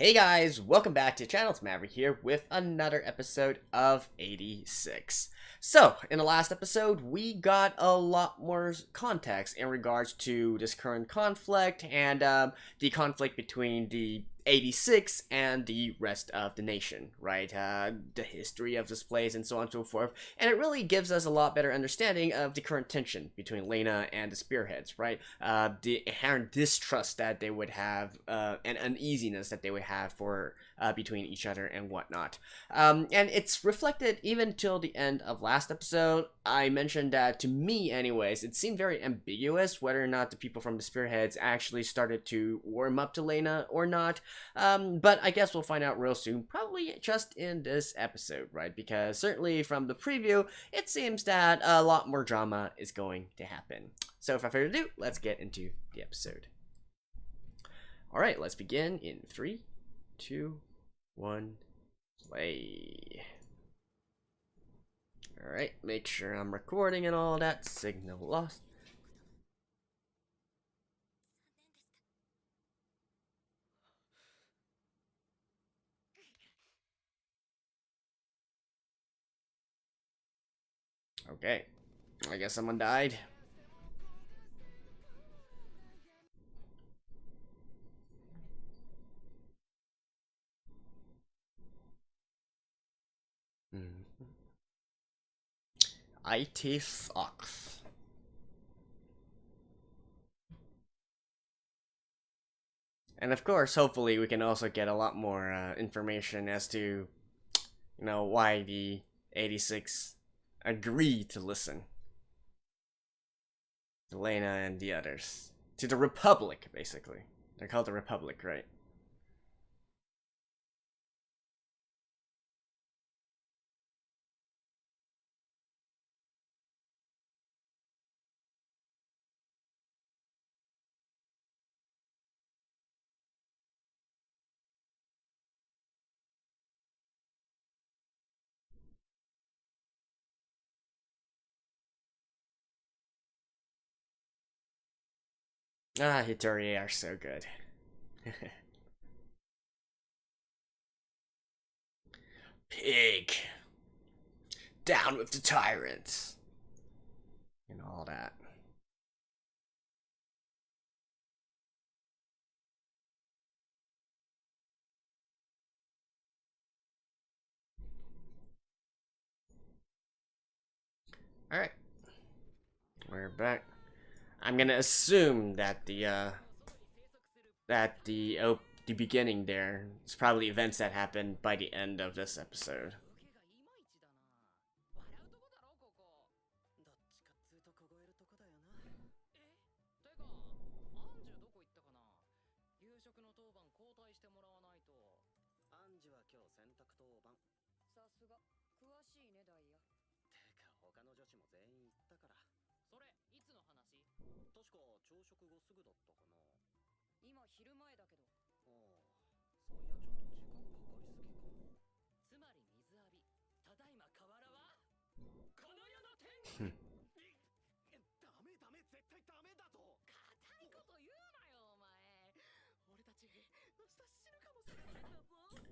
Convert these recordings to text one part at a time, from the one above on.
Hey guys, welcome back to channel. It's Maverick here with another episode of 86. So, in the last episode, we got a lot more context in regards to this current conflict and the conflict between the 86 and the rest of the nation, right? The history of this place and so on and so forth. And it really gives us a lot better understanding of the current tension between Lena and the Spearheads, right? The inherent distrust that they would have and uneasiness that they would have for between each other and whatnot. And it's reflected even till the end of last episode. I mentioned that, to me anyways, it seemed very ambiguous whether or not the people from the Spearheads actually started to warm up to Lena or not. But I guess we'll find out real soon, probably just in this episode, right? Because certainly from the preview, it seems that a lot more drama is going to happen. So without further ado, let's get into the episode. Alright, let's begin in 3, 2, 1, play. Alright, make sure I'm recording and all that. Signal lost. Okay, I guess someone died. IT sucks. And of course, hopefully we can also get a lot more information as to, why the 86 agreed to listen to Lena and the others. To the Republic, basically. They're called the Republic, right? Ah, Hitori are so good. Pig. Down with the tyrants. And all that. Alright. We're back. I'm gonna assume that the beginning there is probably events that happened by the end of this episode.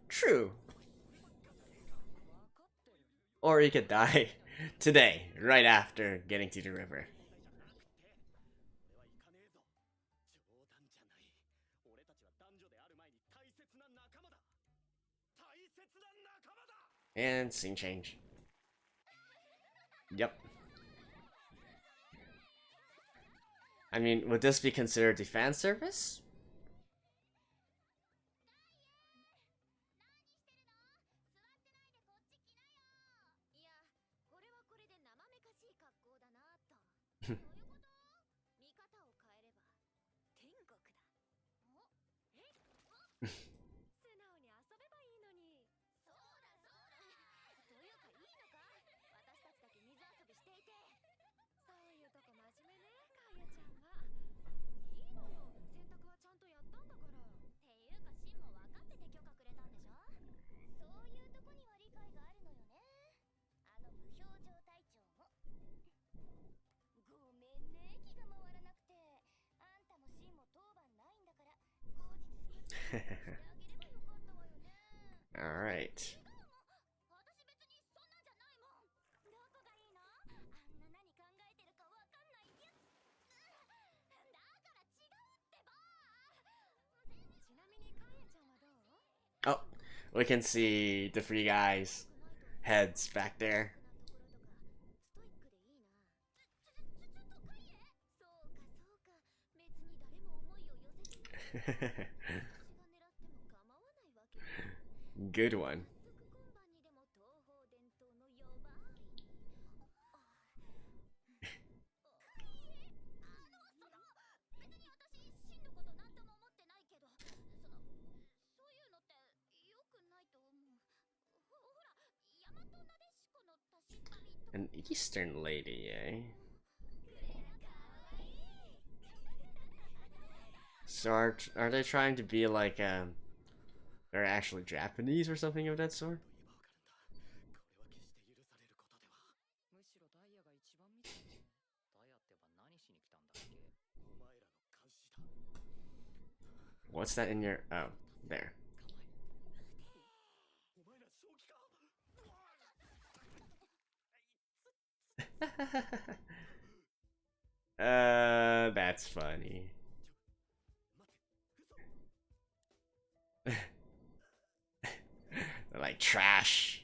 True. Or he could die today, right after getting to the river. And scene change. Yep. I mean, would this be considered the fan service? Alright. Oh, we can see the three guys' heads back there. Good one. An Eastern lady, eh? So are they trying to be like they're actually Japanese or something of that sort? What's that in your... oh, there. That's funny. They're like trash.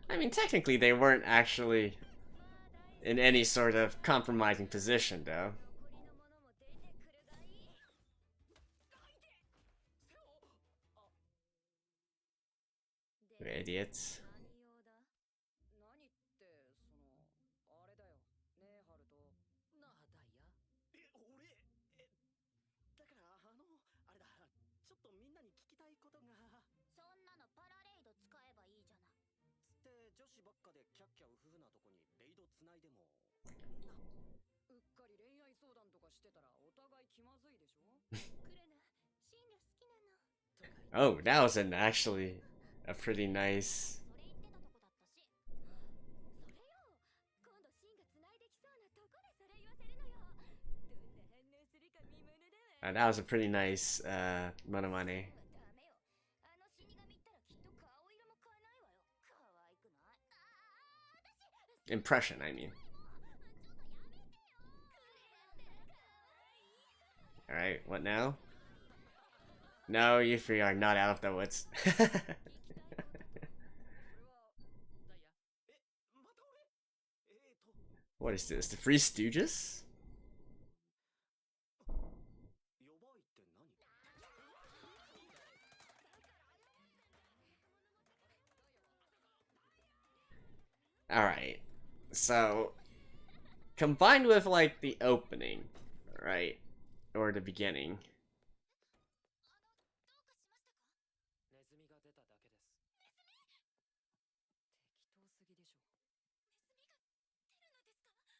I mean, technically they weren't actually in any sort of compromising position, though. They're idiots. Oh, that was actually a pretty nice... that was a pretty nice monomane. Impression, I mean. Alright, what now? No, you three are not out of the woods. What is this? The Three Stooges? Alright, so combined with like the opening, right? Or the beginning.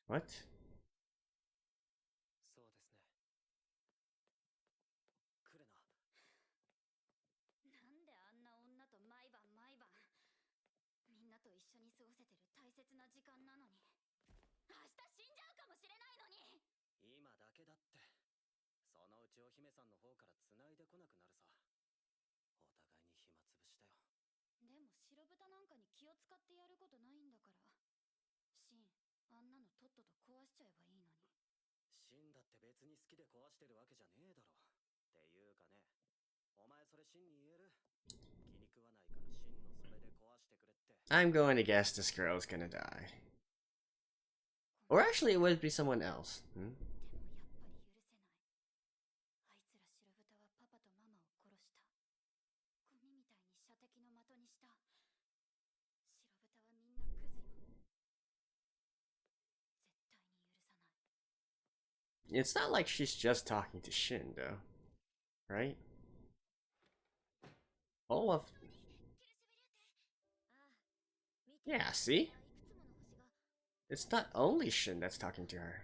What? I'm going to guess this girl's gonna die. Or actually, it would be someone else. Hmm? It's not like she's just talking to Shin, though. Right? All of... yeah, see? It's not only Shin that's talking to her.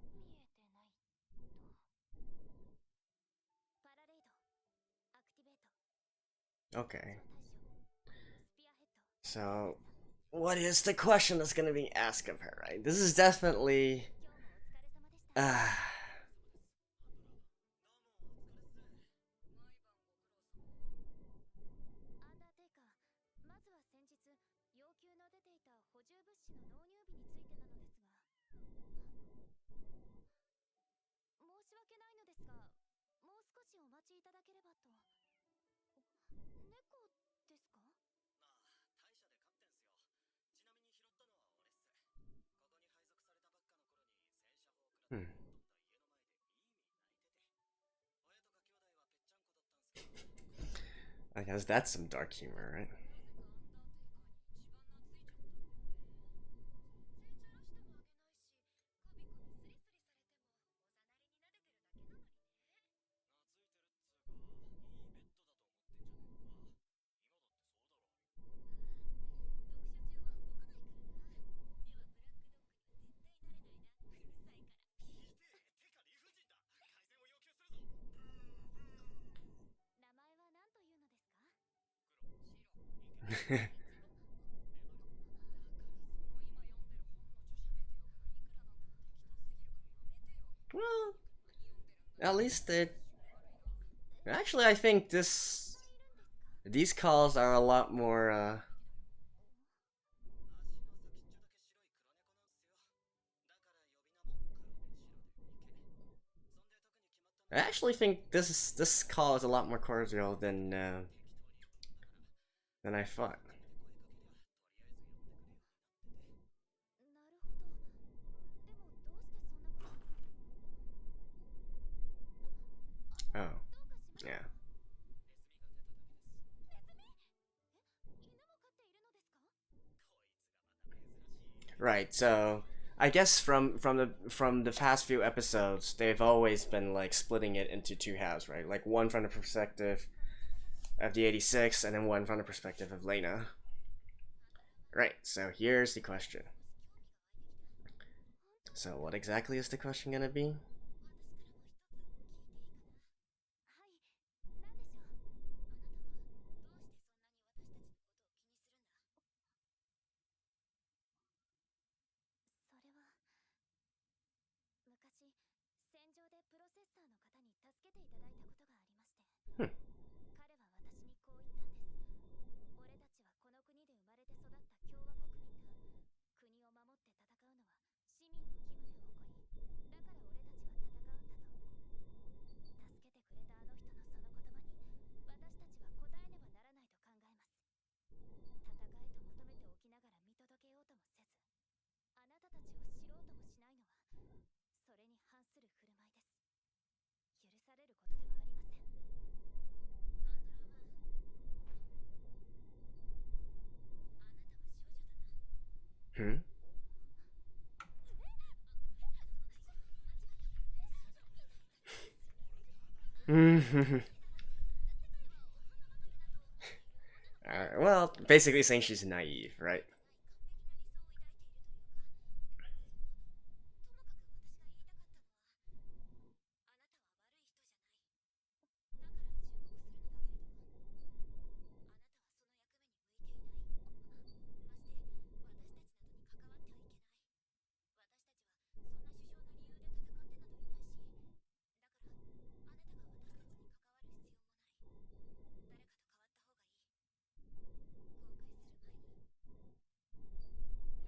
Okay. So, what is the question that's gonna be asked of her, right? This is definitely. Uh, hmm. I guess that's some dark humor, right? Well, at least it. Actually, I think these calls are a lot more. I actually think this call is a lot more cordial than I thought. Oh, yeah. Right. So I guess from the past few episodes, they've always been like splitting it into two halves, right? Like one from the perspective of the 86, and then one from the perspective of Lena. Right. So here's the question. So what exactly is the question gonna be? Hmm. Hmm. Well, basically saying she's naive, right?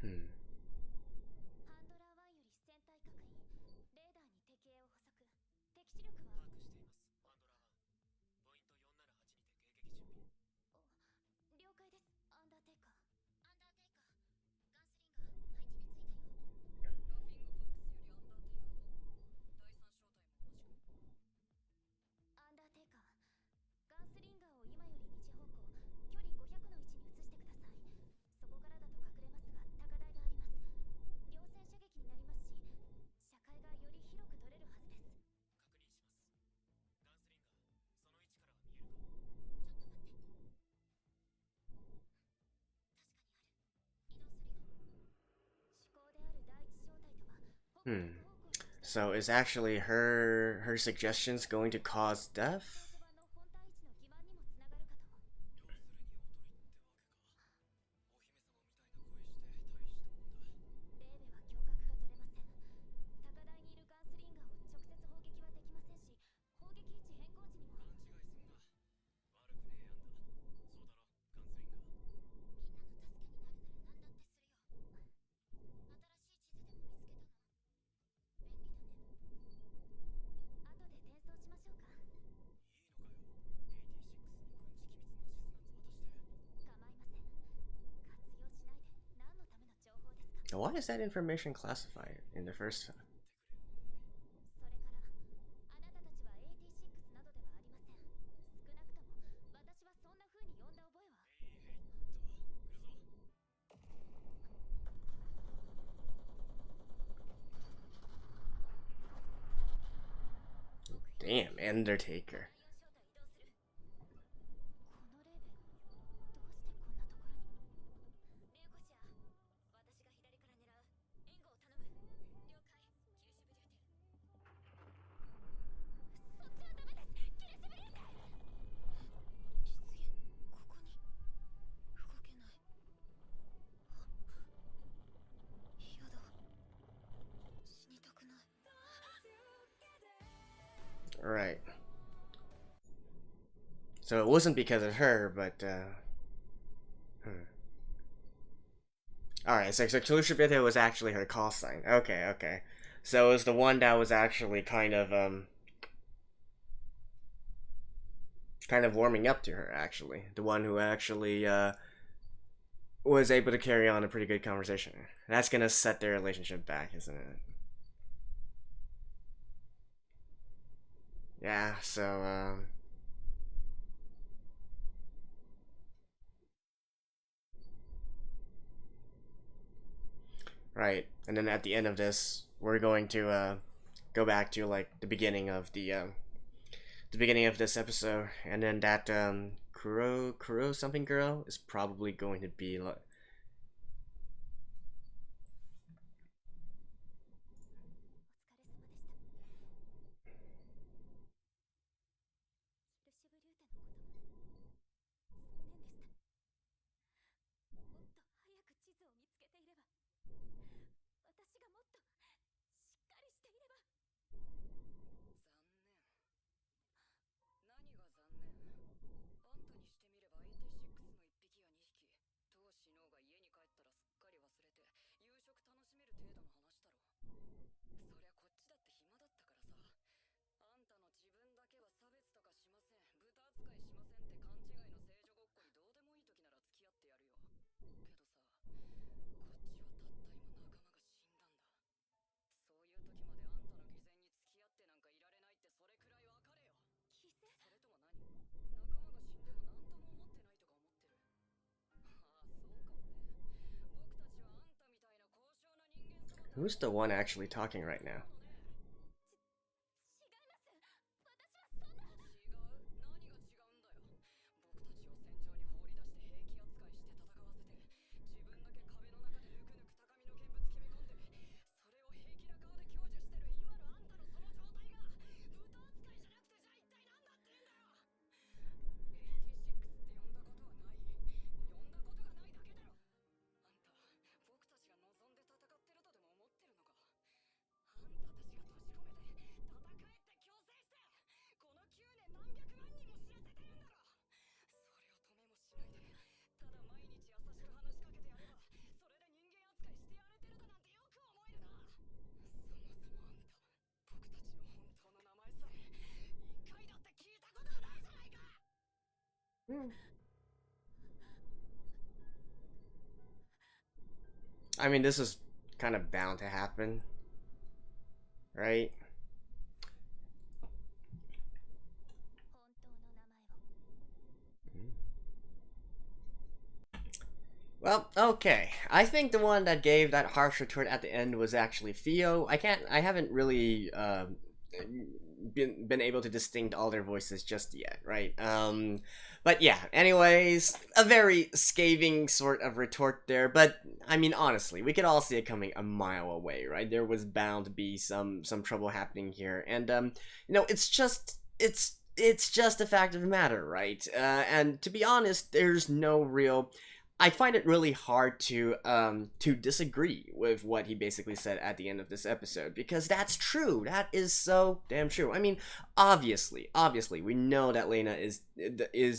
Hmm. Hmm. So is actually her suggestions going to cause death? Why is that information classified in the first time? それからあなたたちはエイティシックスなどではありません。少なくとも私はそんな風に呼んだ覚えは。Damn, Undertaker. このレーベルどうしてこんなところに。ネオコシア、私が左から狙う。援護を頼む。了解。キルシブリューテ。そっちはダメです。キルシブリューテ。失言、ここに動けない。嫌だ。死にたくない。Right. So it wasn't because of her, but Alright, so Kilushibite was actually her call sign. Okay, okay. So it was the one that was actually kind of warming up to her, actually. The one who actually was able to carry on a pretty good conversation. That's gonna set their relationship back, isn't it? Yeah, so right, and then at the end of this, we're going to go back to like the beginning of the beginning of this episode, and then that Kuro something girl is probably going to be like. 私がもっとしっかりしていれば。残念。何が残念？あんたにしてみれば86の1匹や2匹、当死のうが家に帰ったらすっかり忘れて夕食楽しめる程度の話だろ。そりゃこっちだって暇だったからさ。あんたの自分だけは差別とかしません、豚扱いしませんって勘違いの聖女ごっこにどうでもいい時なら付き合ってやるよ。けどさ、こっちはたった今仲間が死んだんだ。そういう時まであんたの偽善に付き合ってなんかいられないってそれくらい分かれよ。犠牲？それとも何？仲間が死んでも何とも思ってないとか思ってる？ああ、そうかもね。僕たちはあんたみたいな高尚な人間様と。 Who's the one actually talking right now? 違います。私はそんな。違う？何が違うんだよ。僕たちを戦場に放り出して兵器扱いして戦わせて、自分だけ壁の中でぬくぬく高みの見物決め込んで、それを平気な顔で享受してる今のあんたのその状態が豚扱いじゃなくて、じゃあ一体何だって言うんだよ。86って呼んだことはない。呼んだことがないだけだろ。あんた、僕たちが望んで戦ってるとでも思ってるのか。あんたたちが閉じ込めて戦えって強制して、この9年何百万人も死なせてるんだろ。それを止めもしないで、ただ毎日優しく話しかけてやれば、それで人間扱いしてやれてるだなんてよく思えるな。そもそもあんた、僕たちの本当の名前さえ一回だって聞いたことがないじゃないか。I mean, this is kind of bound to happen, right? 本当の名前を。 Well, okay. I think the one that gave that harsh retort at the end was actually Theo. I haven't really been able to distinct all their voices just yet, right? But yeah, anyways, a very scathing sort of retort there, but I mean, honestly, we could all see it coming a mile away, right? There was bound to be some trouble happening here, and you know, it's just a fact of the matter, right? And to be honest, there's no real. I find it really hard to disagree with what he basically said at the end of this episode, because that's true. That is so damn true. I mean, obviously, we know that Lena is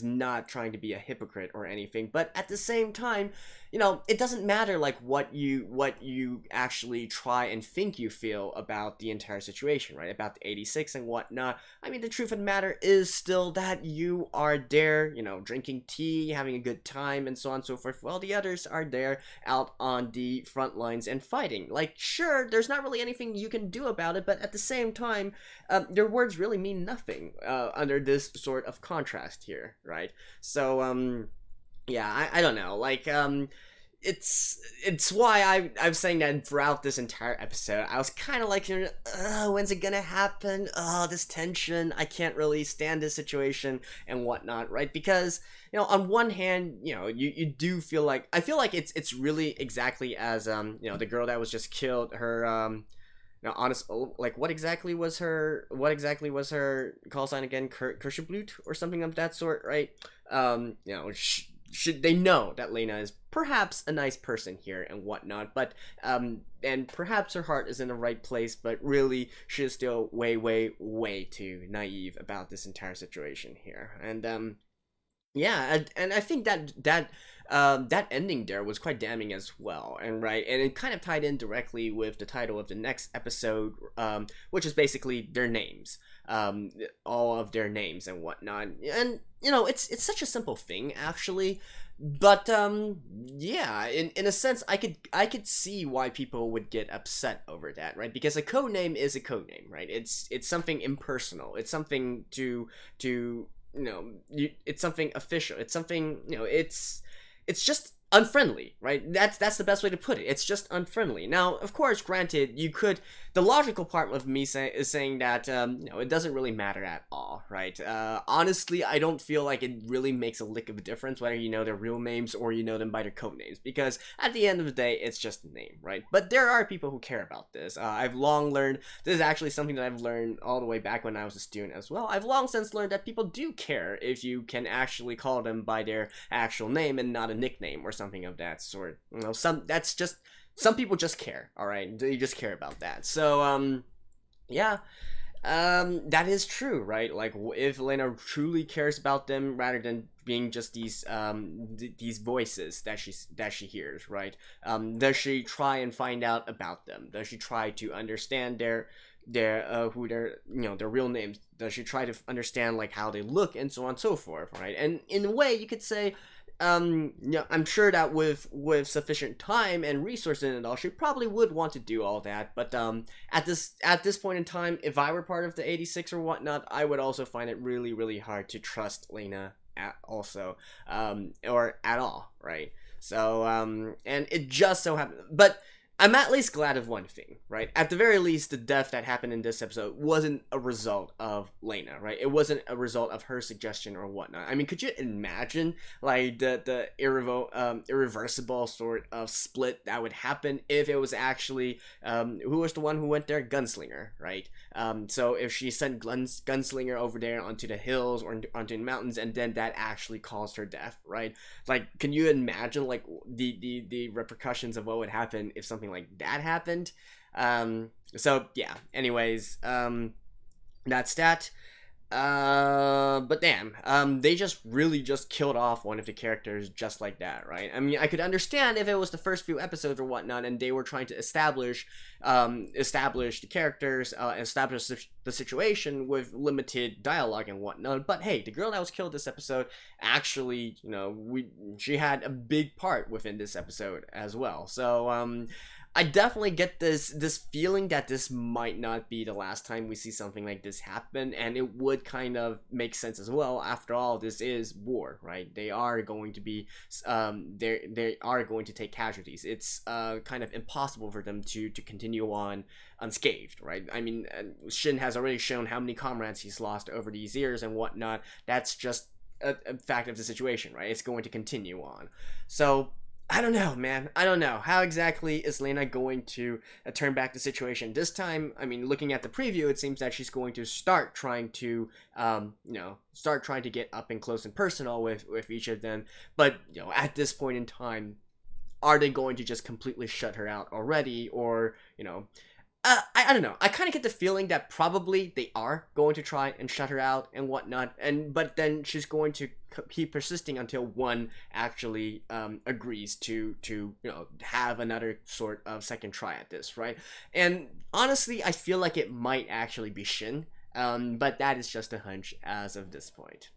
not trying to be a hypocrite or anything, but at the same time, you know, it doesn't matter like what you actually try and think you feel about the entire situation, right? About the 86 and whatnot. I mean, the truth of the matter is still that you are there, you know, drinking tea, having a good time, and so on and so forth. forth, while the others are there out on the front lines and fighting. Like, sure, there's not really anything you can do about it, but at the same time, their words really mean nothing under this sort of contrast here, right? So, yeah, I don't know, like, it's why I'm saying that throughout this entire episode, I was kind of like, when's it gonna happen? Oh, this tension, I can't really stand this situation and whatnot, right? Because, on one hand, you do feel like, I feel like it's really exactly as, the girl that was just killed, her, honest, like, what exactly was her call sign again? Kirschblut or something of that sort, right? Should they know that Lena is perhaps a nice person here and whatnot, but and perhaps her heart is in the right place, but really she is still way too naive about this entire situation here. And yeah, and I think that ending there was quite damning as well, and it kind of tied in directly with the title of the next episode, which is basically their names, all of their names and whatnot. And it's such a simple thing actually, but yeah, in a sense, I could see why people would get upset over that, right? Because a code name is a code name, right? It's something impersonal. It's something to it's something official. It's something, it's just unfriendly, right? That's the best way to put it. It's just unfriendly. Now, of course, granted, the logical part of me is saying that, it doesn't really matter at all, right? Honestly, I don't feel like it really makes a lick of a difference whether you know their real names or you know them by their code names, because at the end of the day, it's just a name, right? But there are people who care about this. I've long learned, this is actually something that I've learned all the way back when I was a student as well. I've long since learned that people do care if you can actually call them by their actual name and not a nickname or something of that sort. Some people just care, all right? They just care about that. So, yeah, that is true, right? Like, if Lena truly cares about them rather than being just these voices that she hears, right? Does she try and find out about them? Does she try to understand their real names? Does she try to understand, like, how they look and so on and so forth, right? And in a way, you could say, I'm sure that with sufficient time and resources in it all, she probably would want to do all that. But at this point in time, if I were part of the 86 or whatnot, I would also find it really hard to trust Lena or at all, right? So and it just so happened, but I'm at least glad of one thing, right? At the very least, the death that happened in this episode wasn't a result of Lena, right? It wasn't a result of her suggestion or whatnot. I mean, could you imagine, like, the irreversible sort of split that would happen if it was actually, who was the one who went there? Gunslinger, right? So if she sent Gunslinger over there onto the hills or onto the mountains, and then that actually caused her death, right? Like, can you imagine, like, the repercussions of what would happen if something like that happened? So yeah, anyways, that's that. But damn, they just really just killed off one of the characters just like that, right? I mean, I could understand if it was the first few episodes or whatnot, and they were trying to establish the characters, establish the situation with limited dialogue and whatnot. But hey, the girl that was killed this episode actually, she had a big part within this episode as well. So, I definitely get this feeling that this might not be the last time we see something like this happen, and it would kind of make sense as well. After all, this is war, right? They are going to be, they are going to take casualties. It's kind of impossible for them to continue on unscathed, right? I mean, Shin has already shown how many comrades he's lost over these years and whatnot. That's just a fact of the situation, right? It's going to continue on. So I don't know, man. I don't know. How exactly is Lena going to turn back the situation? This time, I mean, looking at the preview, it seems that she's going to start trying to, get up and close and personal with each of them. But, at this point in time, are they going to just completely shut her out already? Or, I don't know. I kind of get the feeling that probably they are going to try and shut her out and whatnot, but then she's going to keep persisting until one actually agrees to have another sort of second try at this, right? And honestly, I feel like it might actually be Shin, but that is just a hunch as of this point.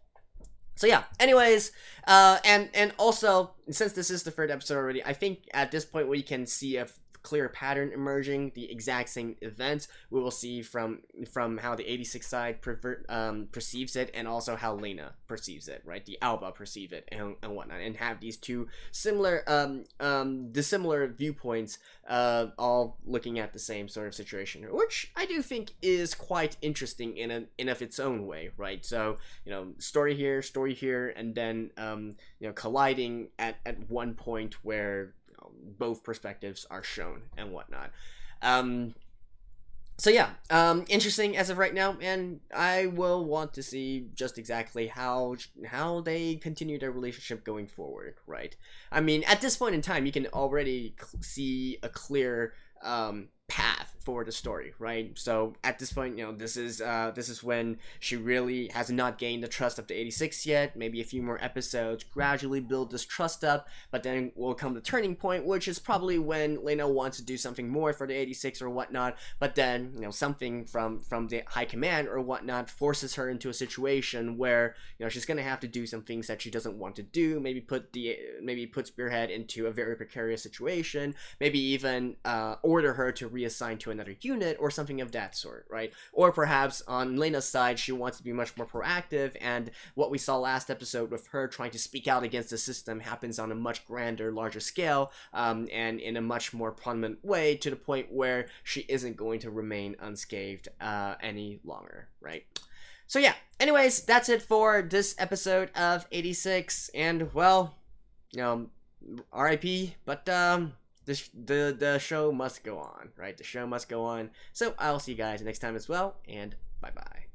So yeah, anyways, and also, since this is the third episode already, I think at this point we can see a clear pattern emerging. The exact same event we will see from how the 86 side perceives it, and also how Lena perceives it, right? The Alba perceive it and whatnot, and have these two similar dissimilar viewpoints, all looking at the same sort of situation, which I do think is quite interesting in of its own way, right? So, you know, story here, and then you know, colliding at one point where both perspectives are shown and whatnot. So yeah, interesting as of right now, and I will want to see just exactly how they continue their relationship going forward, right? I mean, at this point in time, you can already see a clear path for the story, right? So at this point, you know, this is when she really has not gained the trust of the 86 yet. Maybe a few more episodes gradually build this trust up, but then will come the turning point, which is probably when Lena wants to do something more for the 86 or whatnot, but then, you know, something from the high command or whatnot forces her into a situation where, you know, she's gonna have to do some things that she doesn't want to do, maybe put Spearhead into a very precarious situation, maybe even order her to reassign to another unit or something of that sort, right? Or perhaps on Lena's side, she wants to be much more proactive, and what we saw last episode with her trying to speak out against the system happens on a much grander, larger scale, and in a much more prominent way, to the point where she isn't going to remain unscathed any longer, right? So yeah, anyways, that's it for this episode of 86, and well, you know, RIP, but the show must go on, right? The show must go on. So I'll see you guys next time as well, and bye bye.